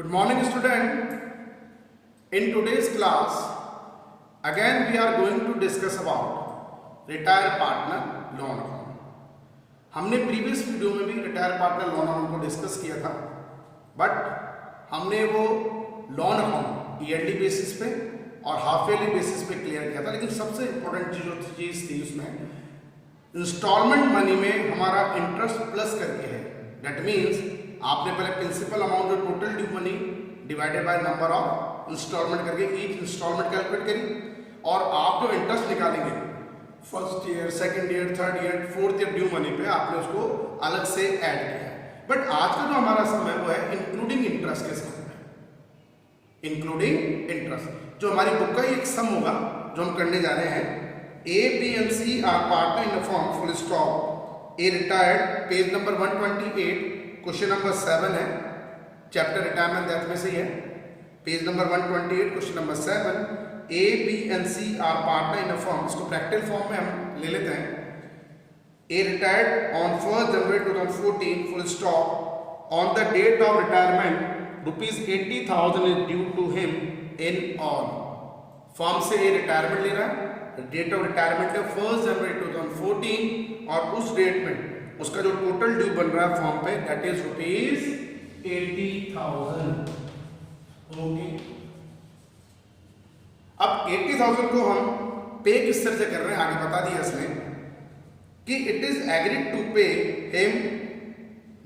Good morning, student. In today's class, again we are going to discuss about retire partner loan account. हमने previous video में भी retire partner loan account को discuss किया था, but हमने वो loan account yearly basis पे और हाफ ईयरली बेसिस पे क्लियर किया था। लेकिन सबसे इम्पोर्टेंट चीज़ थी उसमें इंस्टॉलमेंट मनी में हमारा इंटरेस्ट प्लस करके है। दैट मीन्स आपने पहले प्रिंसिपल अमाउंट जो total due money divided by number of instalment करके ईच इंस्टॉलमेंट कैलकुलेट करी और आप जो इंटरेस्ट निकालेंगे first year, second year, third year, fourth year due money पे आपने उसको अलग से ऐड किया। बट आज का जो हमारा समय वो है इंक्लूडिंग इंटरेस्ट के साथ में, इंक्लूडिंग इंटरेस्ट। जो हमारी बुक का एक सम होगा जो हम करने जा रहे हैं, A B and C are partner in a firm full stop A retired, page number 128, question number 7 है, चैप्टर रिटायरमेंट डेथ में से ही है, page number 128, question number 7। A B and C are partner in a firm, इसको practical form में हम ले लेते हैं। A retired on 1 January 2014 full stop, on the date of retirement ₹80,000 is due to him in all. Firm से A retirement ले रहा है, डेट ऑफ रिटायरमेंट है 1 जनवरी 2014 और उस डेट में उसका जो टोटल ड्यू बन रहा है फॉर्म पे दैट इज ₹80,000। ओके, अब 80,000 को हम पे किस तरह से कर रहे हैं आगे बता दिया इसने कि it is agreed to pay him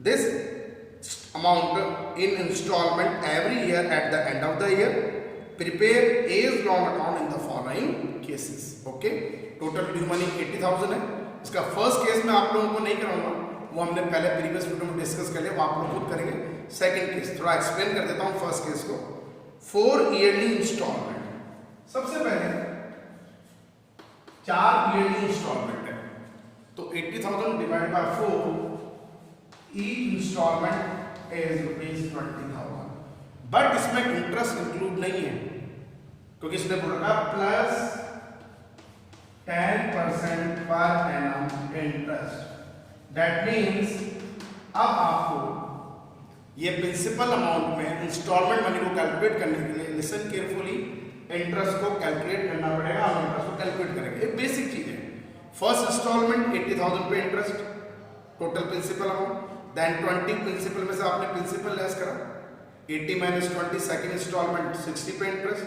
this amount in instalment every year at the end of the year. Prepare A's loan account in the following cases. Okay, total due money 80,000 है। इसका फर्स्ट केस में आप लोगों को नहीं कराऊंगा, वो हमने पहले प्रीवियस वीडियो में डिस्कस कर लिया, वो आप लोग खुद करेंगे। सेकंड केस थोड़ा एक्सप्लेन कर देता हूं फर्स्ट केस को। 4 ईयरली इंस्टॉलमेंट, सबसे पहले 4 ईयरली इंस्टॉलमेंट है तो 80,000 divide by 4, each instalment is ₹20,000। But इसमें इंटरेस्ट इंक्लूड नहीं है क्योंकि इसने बोला plus 10% per annum interest. That means अब आपको ये प्रिंसिपल अमाउंट में इंस्टॉलमेंट मनी को कैलकुलेट करने के लिए लिसन केयरफुली, इंटरेस्ट को कैलकुलेट करना पड़ेगा और इंटरेस्ट को कैलकुलेट करेंगे। ये बेसिक चीज है। फर्स्ट इंस्टॉलमेंट 80,000 पे interest, total principal amount, then 20 principal में से आपने प्रिंसिपल लेस करा, 80 माइनस 20 सेकंड इंस्टॉलमेंट 60 पे इंटरेस्ट,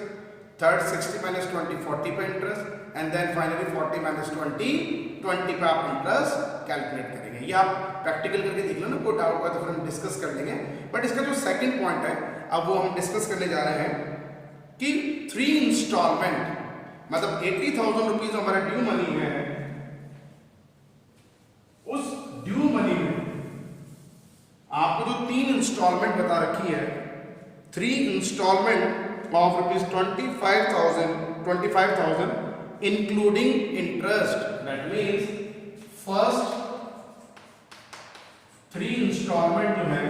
थर्ड 60 माइनस 20 40 पे interest, and then finally 40 minus 20 पे आप इंटरेस्ट कैलकुलेट करेंगे। ये आप प्रैक्टिकल करके देख लो ना, कोई डाउट हुआ तो फिर हम डिस्कस कर लेंगे। बट इसका जो सेकंड पॉइंट है अब वो हम डिस्कस करने जा रहे हैं कि 3 इंस्टॉलमेंट मतलब 80,000 रुपीज हमारा ड्यू मनी है, उस ड्यू मनी में आपको जो 3 इंस्टॉलमेंट बता रखी है, 3 instalment of ₹25,000 including interest. That means first 3 instalment जो है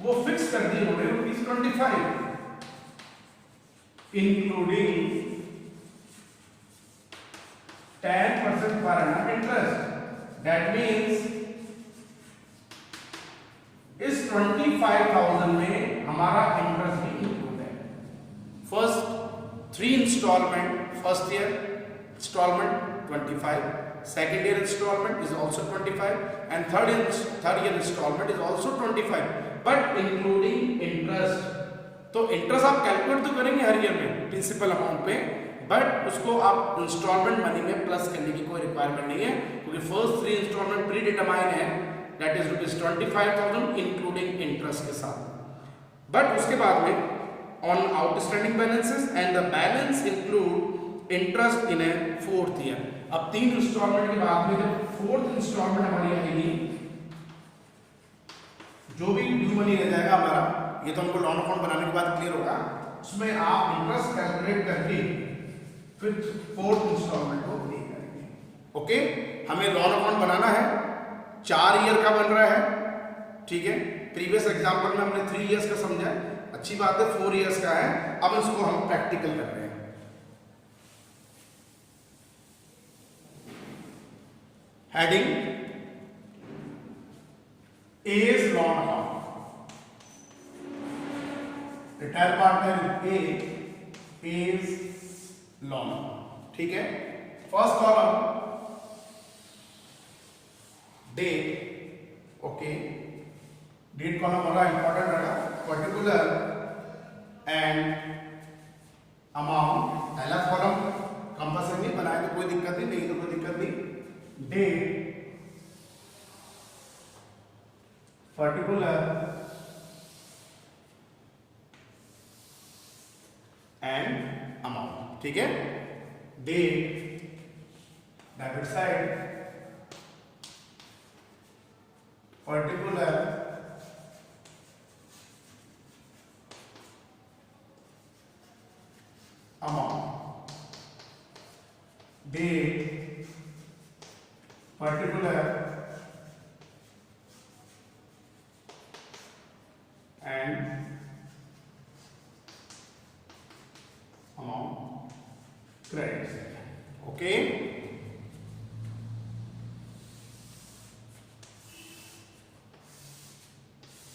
वो फिक्स कर दिए उन्होंने ₹25 including 10% per annum interest. That means इस 25,000 में हमारा इंटरेस्ट भी इंक्लूड है। First 3 instalment, first year instalment 25, second year installment is also 25 and third year installment is also 25 but including interest। तो इंटरेस्ट आप कैलकुलेट तो करेंगे हर ईयर में प्रिंसिपल अमाउंट पे, बट उसको आप इंस्टॉलमेंट मनी में प्लस करने की कोई रिक्वायरमेंट नहीं है क्योंकि फर्स्ट 3 इंस्टॉलमेंट प्री डिटरमाइन है, दैट इज ₹25,000 इंक्लूडिंग इंटरेस्ट के साथ। बट उसके बाद में on outstanding balances and the balance include interest in A 4th year. अब 3 इंस्टॉलमेंट के बाद में जब 4th इंस्टॉलमेंट हमारी आएगी, जो भी ड्यू मनी रह जाएगा हमारा, ये तो हमको लोन अकाउंट बनाने के बाद क्लियर होगा, उसमें आप इंटरेस्ट कैलकुलेट करके फिर 4th इंस्टॉलमेंट को पे करेंगे। ओके, हमें लोन अकाउंट बनाना है, 4 ईयर का बन रहा है, ठीक है। प्रीवियस एग्जाम्पल में हमने 3 ईयर्स का समझा, अच्छी बात है, 4 ईयर्स का है। अब इसको हम प्रैक्टिकल कर रहे हैं। Heading A's loan account. Retire partner A is loan, ठीक है। First column date, okay, date column बड़ा इंपॉर्टेंट रहेगा, पर्टिकुलर एंड अमाउंट। पहला कॉलम कंपल्सरी बनाए तो कोई दिक्कत नहीं तो कोई दिक्कत नहीं। डेट, पर्टिकुलर एंड अमाउंट, ठीक है। Date debit side, particular amount, date particular and amount, credit, okay.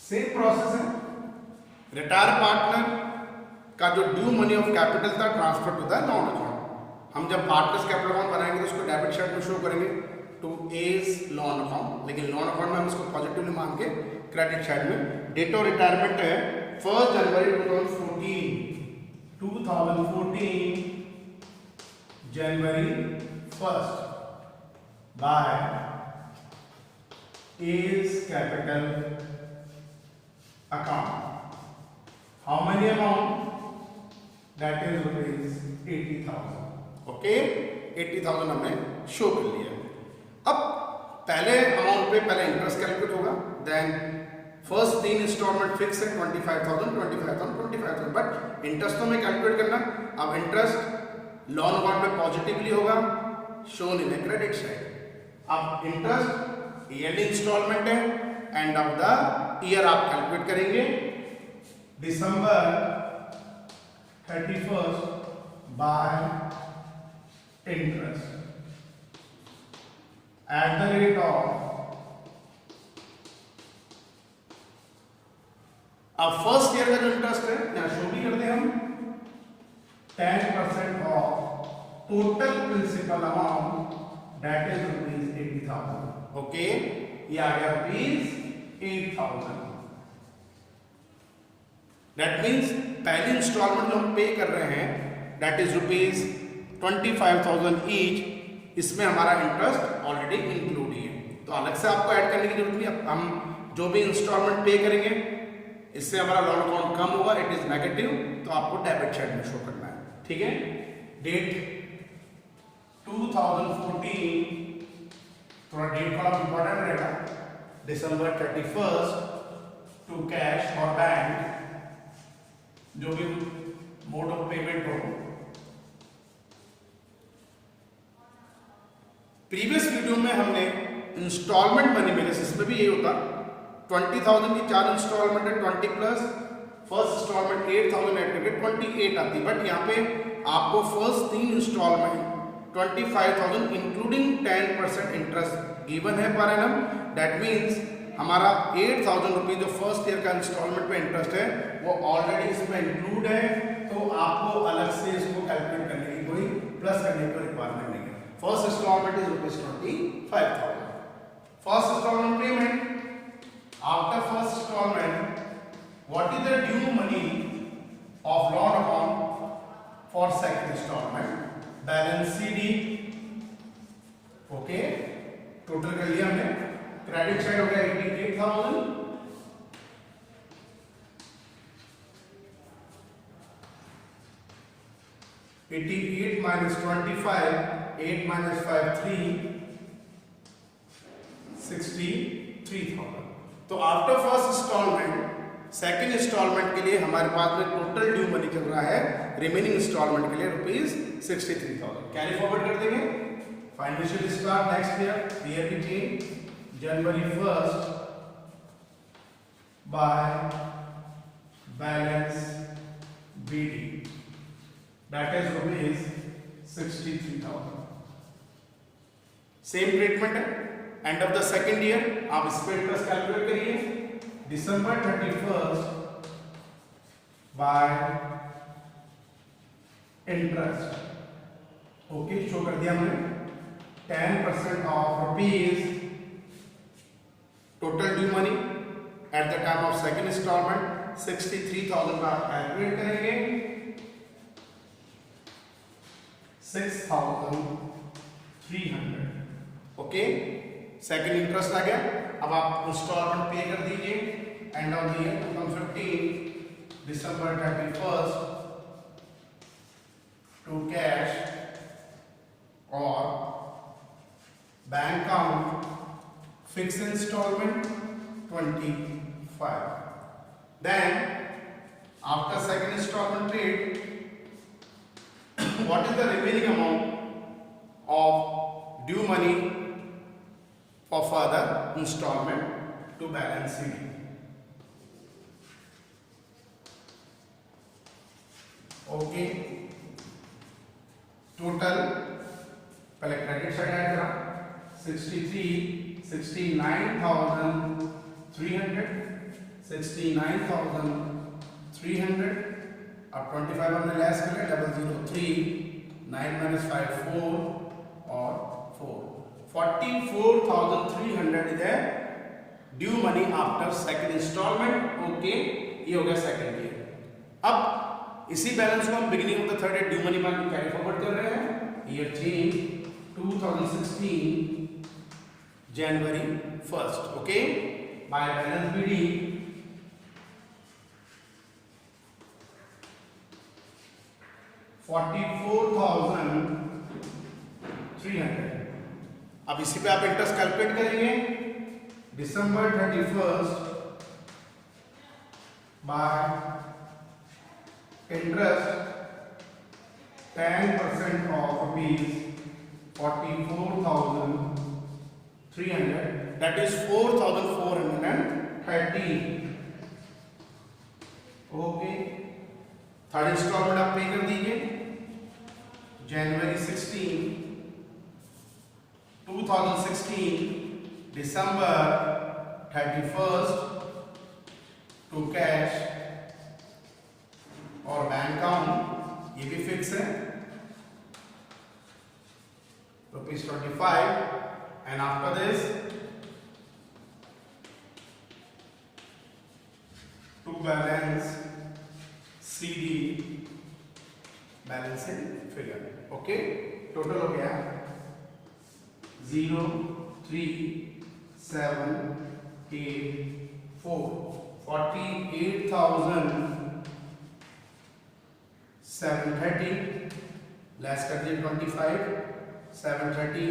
Same process है, रिटायर पार्टनर का जो ड्यू मनी ऑफ कैपिटल था transfer to the loan account. हम जब पार्टनर्स कैपिटल अकाउंट बनाएंगे तो उसको डेबिट साइड में शो करेंगे टू एज लॉन अकाउंट, लेकिन लॉन अकाउंट में हम इसको पॉजिटिवली मान के क्रेडिट साइड में। डेट ऑफ रिटायरमेंट है 1 January 2014 January 1 bye A's capital account. How many amount? That is rupees 80,000. Okay, 80,000 हमने शो कर लिया। अब पहले अमाउंट पे पहले इंटरेस्ट कैलकुलेट होगा, देन फर्स्ट 3 इंस्टॉलमेंट फिक्स है 25,000, बट इंटरेस्ट तो हमें कैलकुलेट करना। अब इंटरेस्ट लॉन अकाउंट में पॉजिटिवली होगा, शोन इन क्रेडिट साइड। अब इंटरेस्ट ईयरली इंस्टॉलमेंट है, एंड ऑफ द ईयर आप कैलकुलेट करेंगे दिसंबर 31 bye interest at the rate of, अब फर्स्ट ईयर का जो इंटरेस्ट है यहां शो भी करते हैं हम 10% of total principal amount that is rupees 80,000। Okay, ये आ गया रुपीज 8,000। दैट मीन्स पहली इंस्टॉलमेंट जो हम पे कर रहे हैं दैट इज रुपीज 25,000 ईच, इसमें हमारा इंटरेस्ट ऑलरेडी इंक्लूड ही है, तो अलग से आपको ऐड करने की जरूरत नहीं। हम जो भी इंस्टॉलमेंट पे करेंगे इससे हमारा लॉन अकाउंट कम होगा, इट इज नेगेटिव, तो आपको डेबिट साइड में शो करना है, ठीक है। डेट 2014, थोड़ा डेट कॉलम इंपॉर्टेंट रहेगा, दिसंबर 31 टू कैश और बैंक, जो भी मोड ऑफ पेमेंट हो। प्रीवियस वीडियो में हमने इंस्टॉलमेंट मनी बैलेंस, इसमें भी यही होता 20,000 की 4 इंस्टॉलमेंट है, 20 प्लस फर्स्ट इंस्टॉलमेंट 8,000 ऐड करके 28 आती, बट यहाँ पे आपको first 3 instalment 25,000 including 10% interest given है पर एनम। दैट मीन्स हमारा 8,000 रुपीज जो फर्स्ट ईयर का इंस्टॉलमेंट पे इंटरेस्ट है वो ऑलरेडी इसमें इंक्लूड है, तो आपको अलग से इसको कैलकुलेट करने की कोई प्लस करने की रिक्वायरमेंट नहीं है। First instalment is rupees 25,000। First instalment payment, after first instalment what is the due money of loan account for second instalment, balance CD, okay, total कर लिया हमने। क्रेडिट साइड हो गया 88,000, -25, 8 - 5 3, 63,000। तो after first instalment second instalment के लिए हमारे पास में टोटल ड्यू मनी चल रहा है रिमेनिंग इंस्टॉलमेंट के लिए रुपीज 63,000। कैरी फॉरवर्ड कर देंगे। फाइनेंशियल स्टार्ट नेक्स्ट ईयर भी change January 1st by balance BD, that is rupees 63,000। Same treatment है। End of the second year आप इस पे इंटरेस्ट कैलकुलेट करिए, December 31st by interest. Okay, show कर दिया हमने। 10% of rupees total due money at the time of second installment 63,000 का calculate करेंगे। 6,300। ओके, सेकेंड इंटरेस्ट आ गया। अब आप इंस्टॉलमेंट पे कर दीजिए। End of the year 2015 December 31st to cash और bank account fix installment 25. Then after second installment paid, what is the remaining amount of due money for further installment to balance sheet? Okay, total पहले credit side add करा 69,300 अब 25 हमने less कर लिया 003 9 - 5 4 और 4 44,300 is due money after second instalment. Okay, ये हो गया सेकंड ईयर। अब इसी बैलेंस को हम beginning of the third year due money में कैरी फॉरवर्ड कर रहे हैं। Year change 2016 January 1st. Okay, by balance BD 44,300। अब इसी पे आप इंटरेस्ट कैलकुलेट करेंगे। December 31st by interest 10% of rupees 44,300, that is 4,430. Okay, third instalment आप पे कर दीजिए January 16 2016 December 31st to cash और बैंक अकाउंट ये भी फिक्स है ₹25 and after this to balance CD balancing figure। Okay, total हो गया 03784 48,730 लेस कर दिए 25 730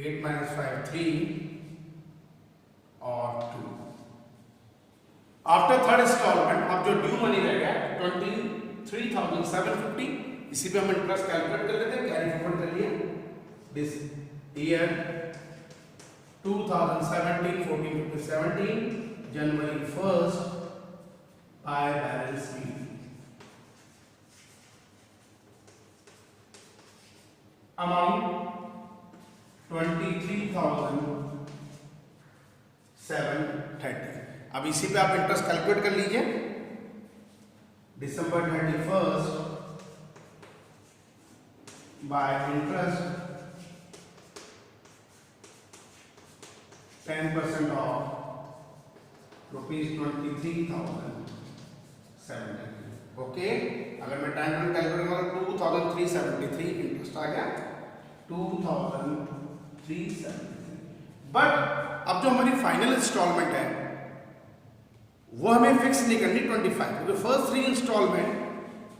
8 - 5 3 और 2। आफ्टर थर्ड इंस्टॉलमेंट अब जो ड्यू मनी रह गया 23,750, इसी पे हम इंटरेस्ट कैलकुलेट कर लेते हैं। कैरी फॉरवर्ड कर लिया this year 2017 14 to 17 January 1st by balance sheet. Amount 23,730। अब इसी पे आप इंटरेस्ट कैलकुलेट कर लीजिए। December 31st by interest 10% of ₹23,730। Okay, अगर मैं टाइम कैलकुलेट करूँ 2,373 इंटरेस्ट आ गया 2,373। बट अब जो हमारी फाइनल इंस्टॉलमेंट है वो हमें फिक्स नहीं करनी 25, क्योंकि फर्स्ट 3 इंस्टॉलमेंट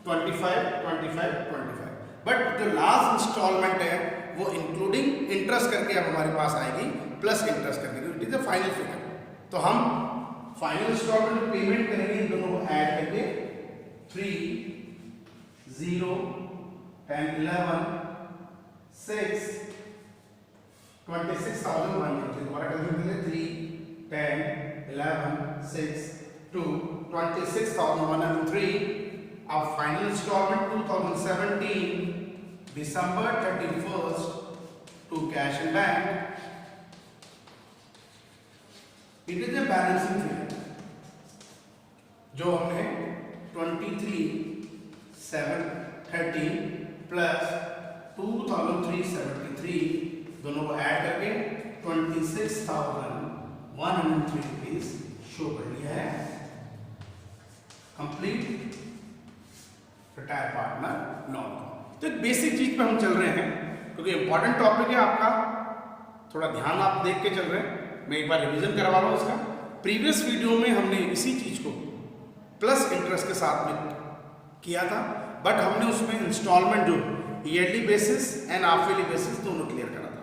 25 25 25, बट जो लास्ट इंस्टॉलमेंट है वो इंक्लूडिंग इंटरेस्ट करके अब हमारे पास आएगी प्लस इंटरेस्ट करके, it is the final figure. तो हम फाइनल इंस्टॉलमेंट पेमेंट करेंगे इन दोनों को ऐड करके 3 0 10 11 6 26,100। दोबारा कैलकुलेट करें 3 10 11 6 2 26,103। अब final instalment 2017 December 31st to cash and bank. It is a balancing figure जो हमने 23,730 प्लस 2,373 दोनों को ऐड करके 26,103 रुपीज शो कर लिया है। Complete retire partner lawn. तो एक बेसिक चीज पे हम चल रहे हैं क्योंकि इंपॉर्टेंट टॉपिक है आपका, थोड़ा ध्यान आप देख के चल रहे हैं। मैं एक बार रिवीजन करवा रहा हूँ इसका। प्रीवियस वीडियो में हमने इसी चीज को प्लस इंटरेस्ट के साथ में किया था, बट हमने उसमें इंस्टॉलमेंट जो yearly basis and half yearly basis दोनों क्लियर करा था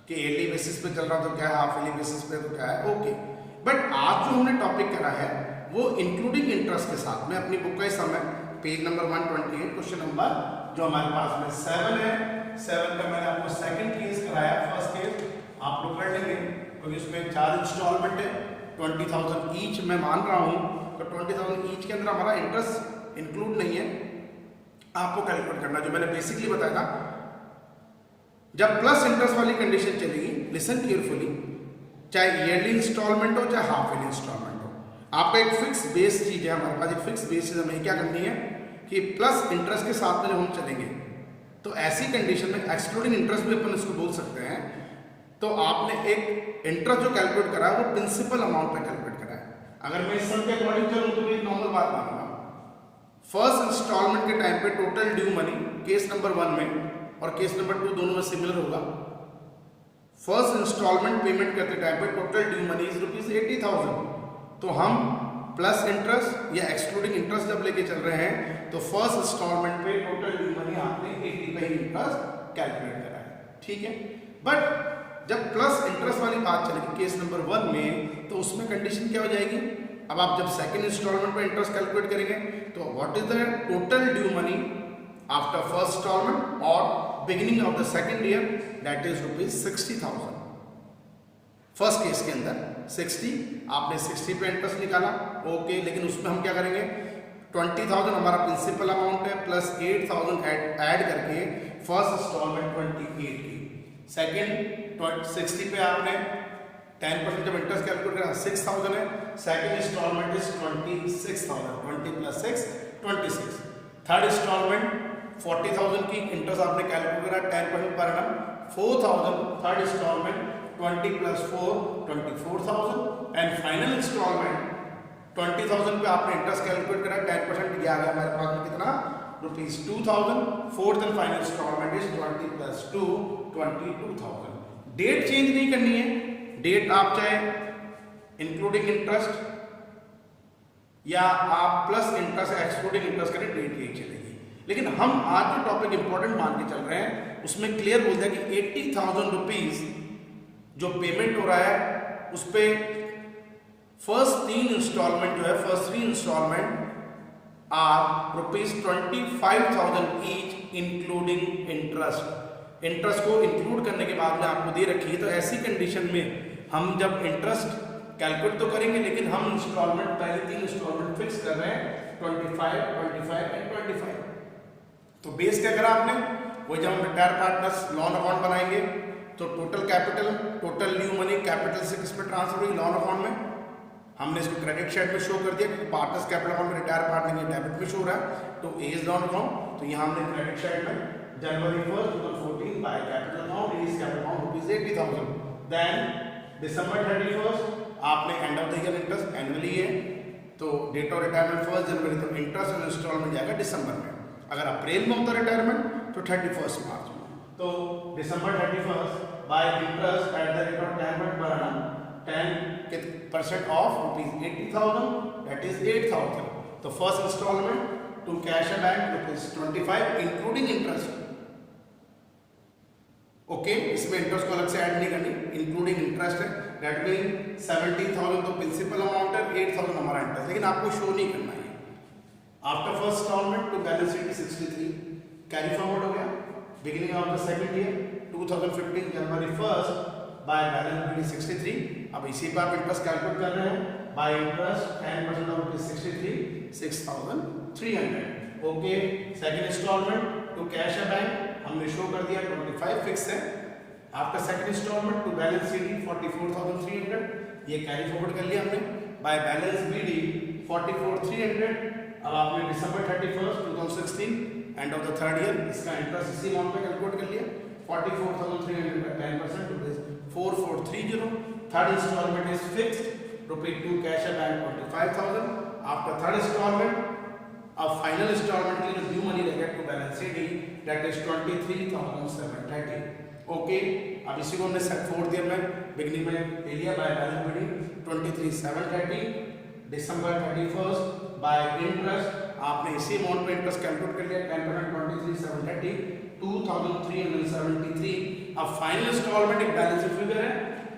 कि ईयरली बेसिस पे चल रहा तो क्या है, हाफ ईयरली बेसिस पे तो क्या है, ओके। बट आज जो हमने टॉपिक करा है वो इंक्लूडिंग इंटरेस्ट के साथ में अपनी बुक का समय पेज नंबर 128 क्वेश्चन नंबर जो हमारे पास में 7 है। 7 का मैंने आपको सेकंड केस कराया, फर्स्ट केस आप लोग कर लेंगे क्योंकि उसमें 4 इंस्टॉलमेंट है, 20,000 ईच मैं मान रहा हूँ। तो 20,000 ईच के अंदर हमारा इंटरेस्ट इंक्लूड नहीं है, आपको कैलकुलेट करना जो मैंने बेसिकली बताया था। जब प्लस इंटरेस्ट वाली कंडीशन चलेगी, लिसन केयरफुली, चाहे ईयरली इंस्टॉलमेंट हो चाहे हाफ ईयरली इंस्टॉलमेंट हो, आपका एक फिक्स बेस चीज है, हमारे पास एक फिक्स बेस चीज हमें क्या करनी है कि प्लस इंटरेस्ट के साथ में जब हम चलेंगे तो ऐसी कंडीशन में एक्सक्लूडिंग इंटरेस्ट भी अपन इसको बोल सकते हैं। तो आपने एक इंटरेस्ट जो कैलकुलेट करा है वो प्रिंसिपल अमाउंट पे कैलकुलेट करा है। अगर मैं इस सब के अकॉर्डिंग चलूं तो एक नॉर्मल बात मानूंगा, फर्स्ट इंस्टॉलमेंट के टाइम पे total due money case number 1 में और केस नंबर 2 दोनों में सिमिलर होगा। फर्स्ट इंस्टॉलमेंट पेमेंट करते टाइम पे टोटल ड्यू मनी इज ₹80,000। तो हम प्लस इंटरेस्ट या एक्सक्लूडिंग इंटरेस्ट जब लेके चल रहे हैं तो फर्स्ट इंस्टॉलमेंट पे टोटल ड्यू मनी आपने 80 का ही इंटरेस्ट कैलकुलेट करा है, ठीक है। बट जब प्लस इंटरेस्ट वाली बात चलेगी केस नंबर 1 में तो उसमें कंडीशन क्या हो जाएगी, अब आप जब सेकंड इंस्टॉलमेंट पे इंटरेस्ट कैलकुलेट करेंगे तो what is the total due money after first installment और beginning of the second year, that is ₹60,000। First case के अंदर 60 आपने 60 पे इंटरेस्ट निकाला, ओके, लेकिन उसमें हम क्या करेंगे 20,000 हमारा प्रिंसिपल अमाउंट है प्लस 8,000 ऐड करके फर्स्ट इंस्टॉलमेंट 28 की, सेकंड 60 पे आपने 10% जब इंटरेस्ट कैलकुलेट करा 6,000 है, second instalment is 26,000, 20 + 6 26। Third instalment 40,000 की इंटरेस्ट आपने कैलकुलेट करा 10% per annum 4,000, third instalment 20 + 4 24,000 and final instalment 20,000 पे आपने इंटरेस्ट कैलकुलेट करा 10% ये आ गया हमारे पास में कितना ₹2,000। Fourth and final instalment is 20 + 2 22,000। Date change नहीं करनी है, डेट आप चाहे इंक्लूडिंग इंटरेस्ट या आप प्लस इंटरेस्ट एक्सक्लूडिंग इंटरेस्ट करें, डेट यही चलेगी। लेकिन हम आज जो टॉपिक इंपॉर्टेंट मान के चल रहे हैं उसमें क्लियर बोल दिया कि 80,000 रुपीज जो पेमेंट हो रहा है उस पर फर्स्ट 3 इंस्टॉलमेंट जो है, first 3 instalment are ₹25,000 each including interest. Interest को इंक्लूड करने के बाद में आपको दे रखी है, तो ऐसी कंडीशन में हम जब इंटरेस्ट कैलकुलेट तो करेंगे लेकिन हम इंस्टॉलमेंट पहले 3 इंस्टॉलमेंट फिक्स कर रहे हैं 25, 25 एंड 25। तो बेस क्या करा आपने, वो जब हम रिटायर पार्टनर्स लॉन अकाउंट बनाएंगे तो total capital, total new money capital से किस पे ट्रांसफर हुई, लॉन अकाउंट में। हमने इसको क्रेडिट साइड में शो कर दिया क्योंकि पार्टनर्स कैपिटल अकाउंट में रिटायर पार्टनर के डेबिट में शो हो रहा है, तो ए इज लॉन अकाउंट। तो यहाँ हमने क्रेडिट साइड में January 1st 2014 by capital account is capital account ₹80,000। Then December 31st आपने end of the year interest annually है तो डेट ऑफ रिटायरमेंट 1 जनवरी, तो इंटरेस्ट और इंस्टॉलमेंट जाएगा दिसंबर में। अगर अप्रैल में होता रिटायरमेंट तो 31 मार्च में। तो December 31st by interest at the rate of retirement per annum 10% of ₹80,000, that is 8,000। तो first instalment to cash and bank ₹25 including interest, okay, इसमें इंटरेस्ट को अलग से ऐड नहीं करनी, इंक्लूडिंग इंटरेस्ट है, दैट मीन 17,000 तो प्रिंसिपल अमाउंट है, 8,000 हमारा इंटरेस्ट, लेकिन आपको शो नहीं करना है। After first instalment to balance sheet 63 carry forward हो गया, beginning of the second year 2015 January 1st by balance sheet 63। अब इसी पर आप इंटरेस्ट कैलकुलेट कर रहे हैं, by interest 10% of 63 6,300, okay. Second instalment to cash and bank हमने शो कर दिया 25 फिक्स है। After second instalment to balance CD 44,300 ये कैरी फॉरवर्ड कर लिया हमने, बाय बैलेंस बीडी 44,300 अब आपने December 31st 2016 end of the third year इसका इंटरेस्ट इसी अमाउंट पे कैलकुलेट कर लिया 44,300 का 10% rupees 4430. Third instalment is fixed ₹2 cash है बैंक 25,000. आफ्टर थर्ड इंस्टॉलमेंट अब फाइनल इंस्टॉलमेंट के लिए न्यू मनी रहेगा to balance sheet that is 23,730. Okay, अब इसी को हमने फोर्थ ईयर में बिगनिंग में ले लिया bye balance sheet 23,730. December 31st by interest आपने इसी अमाउंट पे इंटरेस्ट कैलकुलेट कर लिया 10% 23,730 2,373. अब फाइनल इंस्टॉलमेंट एक बैलेंस फिगर है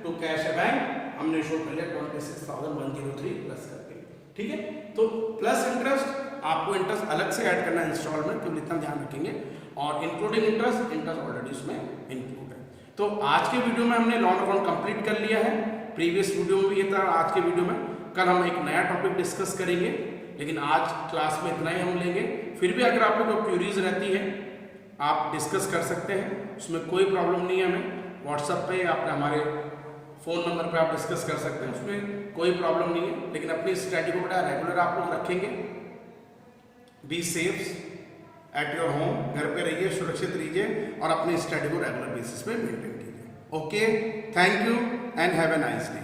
टू कैश है बैंक हमने शो कर लिया 26,103 प्लस करके. ठीक है, तो प्लस इंटरेस्ट आपको इंटरेस्ट अलग से ऐड करना है इंस्टॉलमेंट तो इतना ध्यान रखेंगे और इंक्लूडिंग इंटरेस्ट ऑलरेडी उसमें इंक्लूड है. तो आज के वीडियो में हमने लॉन अकाउंट कंप्लीट कर लिया है. प्रीवियस वीडियो में भी ये था. आज के वीडियो में कल हम एक नया टॉपिक डिस्कस करेंगे लेकिन आज क्लास में इतना ही हम लेंगे. फिर भी अगर आपको कोई क्यूरीज रहती है आप डिस्कस कर सकते हैं, उसमें कोई प्रॉब्लम नहीं है. हमें व्हाट्सएप पे या अपने हमारे फ़ोन नंबर पे आप डिस्कस कर सकते हैं, उसमें कोई प्रॉब्लम नहीं है. लेकिन अपनी स्टडी को बड़ा रेगुलर आप लोग रखेंगे. Be safe at your home, घर पे रहिए, सुरक्षित रहिए और अपनी स्टडी को रेगुलर बेसिस पे मेंटेन कीजिए. Okay, thank you and have a nice day.